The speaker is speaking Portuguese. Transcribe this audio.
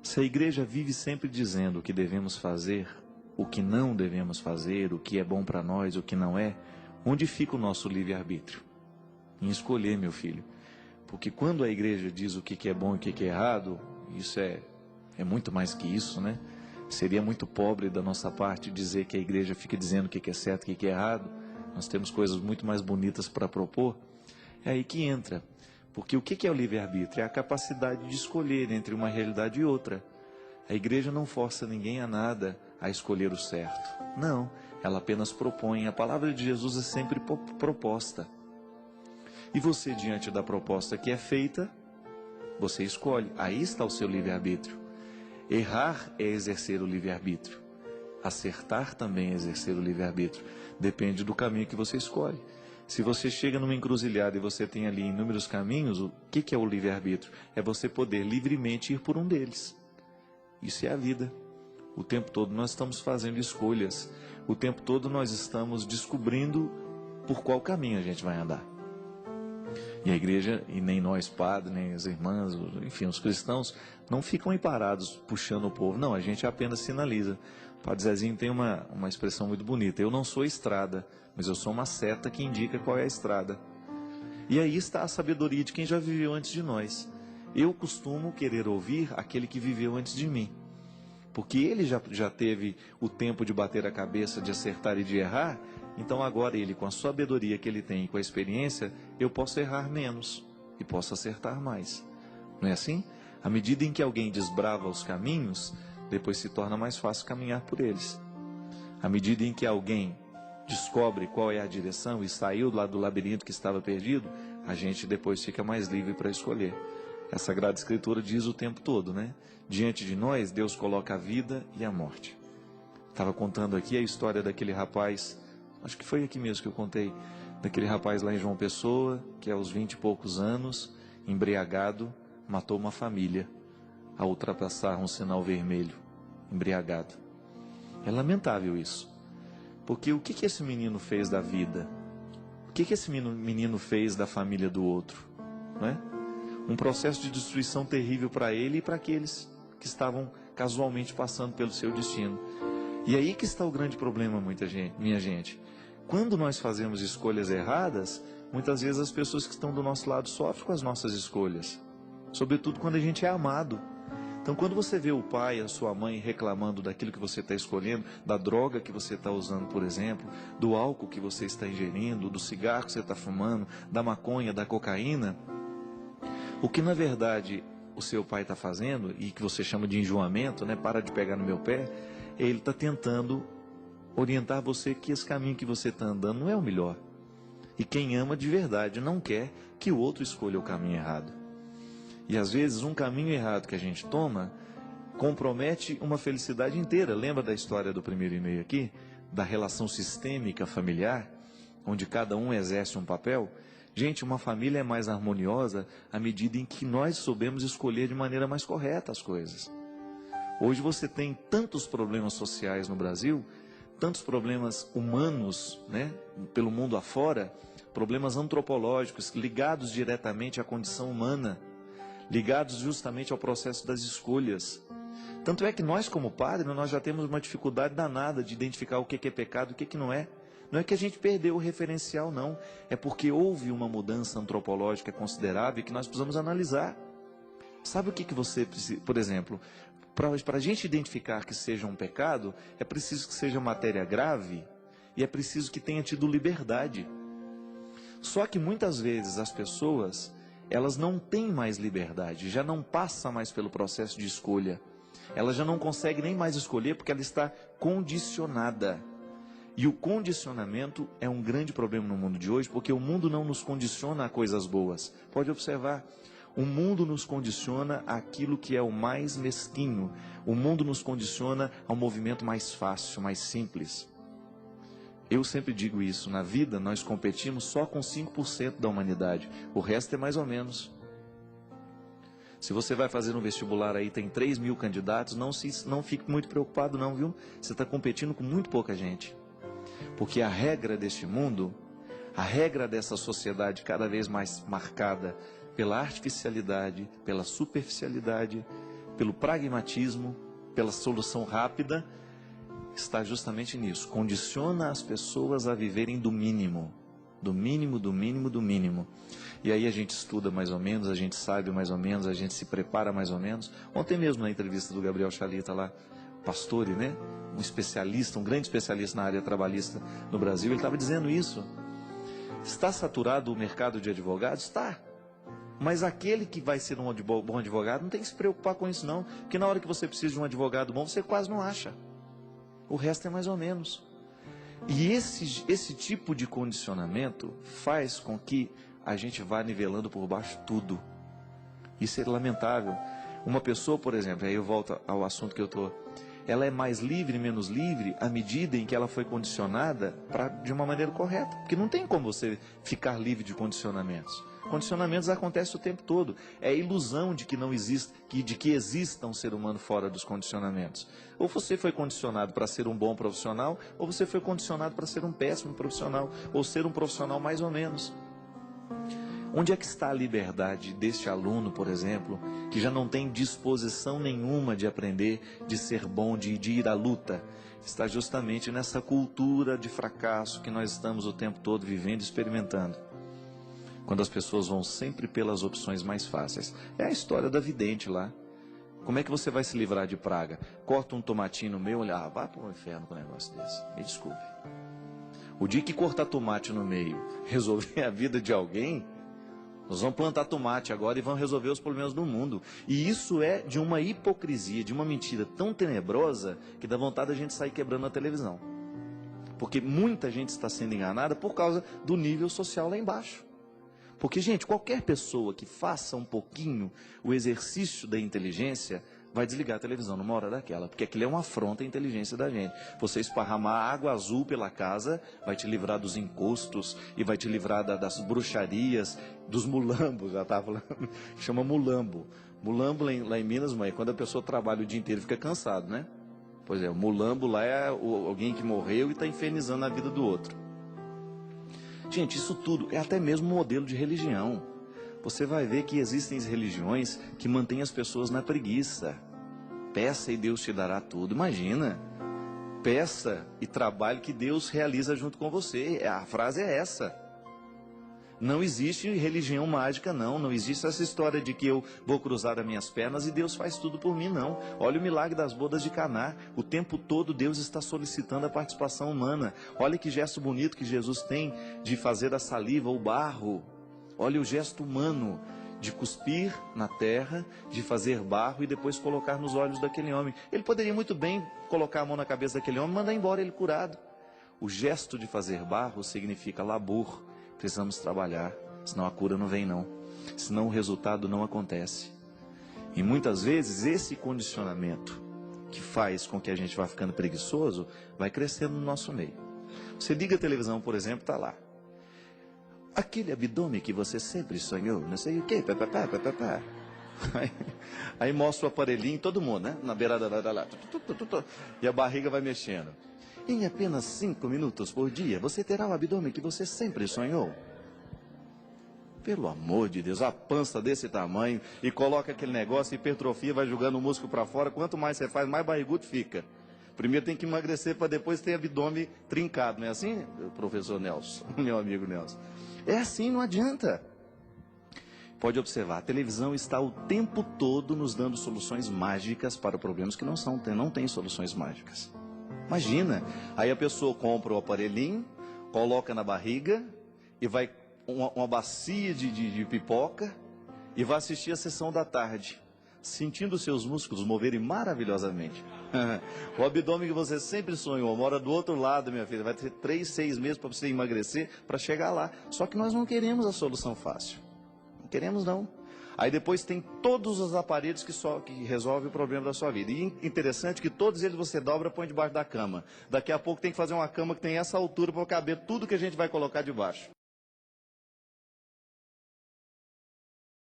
Se a igreja vive sempre dizendo o que devemos fazer, o que não devemos fazer, o que é bom para nós, o que não é, onde fica o nosso livre-arbítrio? Em escolher, meu filho. Porque quando a igreja diz o que é bom e o que é errado, isso é muito mais que isso, né? Seria muito pobre da nossa parte dizer que a igreja fica dizendo o que é certo e o que é errado. Nós temos coisas muito mais bonitas para propor. É aí que entra. Porque o que é o livre-arbítrio? É a capacidade de escolher entre uma realidade e outra. A igreja não força ninguém a nada a escolher o certo. Não, ela apenas propõe. A palavra de Jesus é sempre proposta. E você, diante da proposta que é feita, você escolhe. Aí está o seu livre-arbítrio. Errar é exercer o livre-arbítrio. Acertar também é exercer o livre-arbítrio. Depende do caminho que você escolhe. Se você chega numa encruzilhada e você tem ali inúmeros caminhos, o que é o livre-arbítrio? É você poder livremente ir por um deles. Isso é a vida. O tempo todo nós estamos fazendo escolhas. O tempo todo nós estamos descobrindo por qual caminho a gente vai andar. E a igreja, e nem nós padres, nem as irmãs, enfim, os cristãos, não ficam aí parados puxando o povo. Não, a gente apenas sinaliza. O Padre Zezinho tem uma expressão muito bonita. Eu não sou estrada, mas eu sou uma seta que indica qual é a estrada. E aí está a sabedoria de quem já viveu antes de nós. Eu costumo querer ouvir aquele que viveu antes de mim. Porque ele já teve o tempo de bater a cabeça, de acertar e de errar. Então agora ele, com a sabedoria que ele tem e com a experiência, eu posso errar menos e posso acertar mais. Não é assim? À medida em que alguém desbrava os caminhos, depois se torna mais fácil caminhar por eles. À medida em que alguém descobre qual é a direção e saiu lá do labirinto que estava perdido, a gente depois fica mais livre para escolher. A Sagrada Escritura diz o tempo todo, né? Diante de nós, Deus coloca a vida e a morte. Estava contando aqui a história daquele rapaz, acho que foi aqui mesmo que eu contei, daquele rapaz lá em João Pessoa, que aos 20 e poucos anos, embriagado, matou uma família, ao ultrapassar um sinal vermelho, embriagado. É lamentável isso. Porque o que esse menino fez da vida? O que esse menino fez da família do outro? Não é? Um processo de destruição terrível para ele e para aqueles que estavam casualmente passando pelo seu destino. E aí que está o grande problema, minha gente. Quando nós fazemos escolhas erradas, muitas vezes as pessoas que estão do nosso lado sofrem com as nossas escolhas. Sobretudo quando a gente é amado. Então, quando você vê o pai, a sua mãe reclamando daquilo que você está escolhendo, da droga que você está usando, por exemplo, do álcool que você está ingerindo, do cigarro que você está fumando, da maconha, da cocaína, o que na verdade o seu pai está fazendo, e que você chama de enjoamento, né? Para de pegar no meu pé, ele está tentando orientar você que esse caminho que você está andando não é o melhor. E quem ama de verdade não quer que o outro escolha o caminho errado. E às vezes um caminho errado que a gente toma compromete uma felicidade inteira. Lembra da história do primeiro e-mail aqui? Da relação sistêmica familiar, onde cada um exerce um papel? Gente, uma família é mais harmoniosa à medida em que nós soubemos escolher de maneira mais correta as coisas. Hoje você tem tantos problemas sociais no Brasil, tantos problemas humanos, né, pelo mundo afora, problemas antropológicos ligados diretamente à condição humana, ligados justamente ao processo das escolhas. Tanto é que nós, como padres, nós já temos uma dificuldade danada de identificar o que é pecado e o que não é. Não é que a gente perdeu o referencial, não. É porque houve uma mudança antropológica considerável que nós precisamos analisar. Sabe o que você precisa? Por exemplo, para a gente identificar que seja um pecado, é preciso que seja matéria grave e é preciso que tenha tido liberdade. Só que muitas vezes as pessoas, elas não têm mais liberdade, já não passa mais pelo processo de escolha. Ela já não consegue nem mais escolher porque ela está condicionada. E o condicionamento é um grande problema no mundo de hoje, porque o mundo não nos condiciona a coisas boas. Pode observar, o mundo nos condiciona àquilo que é o mais mesquinho. O mundo nos condiciona ao movimento mais fácil, mais simples. Eu sempre digo isso, na vida nós competimos só com 5% da humanidade, o resto é mais ou menos. Se você vai fazer um vestibular aí, tem 3.000 candidatos, não fique muito preocupado não, viu? Você está competindo com muito pouca gente. Porque a regra deste mundo, a regra dessa sociedade cada vez mais marcada pela artificialidade, pela superficialidade, pelo pragmatismo, pela solução rápida, está justamente nisso. Condiciona as pessoas a viverem do mínimo. Do mínimo, do mínimo, do mínimo. E aí a gente estuda mais ou menos, a gente sabe mais ou menos, a gente se prepara mais ou menos. Ontem mesmo na entrevista do Gabriel Chalita lá, Pastore, né? Um especialista, um grande especialista na área trabalhista no Brasil, ele estava dizendo isso. Está saturado o mercado de advogados? Está. Mas aquele que vai ser um bom advogado não tem que se preocupar com isso não. Porque na hora que você precisa de um advogado bom, você quase não acha. O resto é mais ou menos. E esse tipo de condicionamento faz com que a gente vá nivelando por baixo tudo. Isso é lamentável. Uma pessoa, por exemplo, aí eu volto ao assunto que eu estou... Ela é mais livre, menos livre, à medida em que ela foi condicionada de uma maneira correta. Porque não tem como você ficar livre de condicionamentos. Condicionamentos acontecem o tempo todo. É a ilusão de que não existe, de que exista um ser humano fora dos condicionamentos. Ou você foi condicionado para ser um bom profissional, ou você foi condicionado para ser um péssimo profissional, ou ser um profissional mais ou menos. Onde é que está a liberdade deste aluno, por exemplo, que já não tem disposição nenhuma de aprender, de ser bom, de ir à luta? Está justamente nessa cultura de fracasso que nós estamos o tempo todo vivendo e experimentando. Quando as pessoas vão sempre pelas opções mais fáceis. É a história da vidente lá. Como é que você vai se livrar de praga? Corta um tomatinho no meio, olha, vai para o inferno com um negócio desse. Me desculpe. O dia que cortar tomate no meio resolver a vida de alguém, nós vamos plantar tomate agora e vamos resolver os problemas do mundo. E isso é de uma hipocrisia, de uma mentira tão tenebrosa que dá vontade da gente sair quebrando a televisão. Porque muita gente está sendo enganada por causa do nível social lá embaixo. Porque, gente, qualquer pessoa que faça um pouquinho o exercício da inteligência vai desligar a televisão numa hora daquela, porque aquilo é uma afronta à inteligência da gente. Você esparramar água azul pela casa vai te livrar dos encostos e vai te livrar das bruxarias, dos mulambos, já estava falando, chama mulambo. Mulambo lá em Minas, mãe, quando a pessoa trabalha o dia inteiro fica cansado, né? Pois é, o mulambo lá é alguém que morreu e está infernizando a vida do outro. Gente, isso tudo é até mesmo modelo de religião. Você vai ver que existem religiões que mantêm as pessoas na preguiça. Peça e Deus te dará tudo. Imagina. Peça e trabalhe que Deus realiza junto com você. A frase é essa. Não existe religião mágica, não. Não existe essa história de que eu vou cruzar as minhas pernas e Deus faz tudo por mim, não. Olha o milagre das bodas de Caná. O tempo todo Deus está solicitando a participação humana. Olha que gesto bonito que Jesus tem de fazer a saliva, o barro. Olha o gesto humano de cuspir na terra, de fazer barro e depois colocar nos olhos daquele homem. Ele poderia muito bem colocar a mão na cabeça daquele homem e mandar embora ele curado. O gesto de fazer barro significa labor. Precisamos trabalhar, senão a cura não vem não. Senão o resultado não acontece. E muitas vezes esse condicionamento que faz com que a gente vá ficando preguiçoso, vai crescendo no nosso meio. Você liga a televisão, por exemplo, está lá. Aquele abdômen que você sempre sonhou, não sei o quê, Aí mostra o aparelhinho, todo mundo, né? Na beirada lá, e a barriga vai mexendo. Em apenas 5 minutos por dia, você terá o abdômen que você sempre sonhou. Pelo amor de Deus, a pança desse tamanho, e coloca aquele negócio, hipertrofia, vai jogando o músculo para fora, quanto mais você faz, mais barrigudo fica. Primeiro tem que emagrecer para depois ter abdômen trincado, não é assim, professor Nelson, meu amigo Nelson? É assim, não adianta. Pode observar, a televisão está o tempo todo nos dando soluções mágicas para problemas que não tem soluções mágicas. Imagina, aí a pessoa compra o aparelhinho, coloca na barriga e vai uma bacia de pipoca e vai assistir a sessão da tarde, sentindo seus músculos moverem maravilhosamente. O abdômen que você sempre sonhou mora do outro lado, minha filha. Vai ter 3, 6 meses para você emagrecer, para chegar lá. Só que nós não queremos a solução fácil. Não queremos não. Aí depois tem todos os aparelhos que resolvem o problema da sua vida. E interessante que todos eles você dobra e põe debaixo da cama. Daqui a pouco tem que fazer uma cama que tem essa altura para caber tudo que a gente vai colocar debaixo.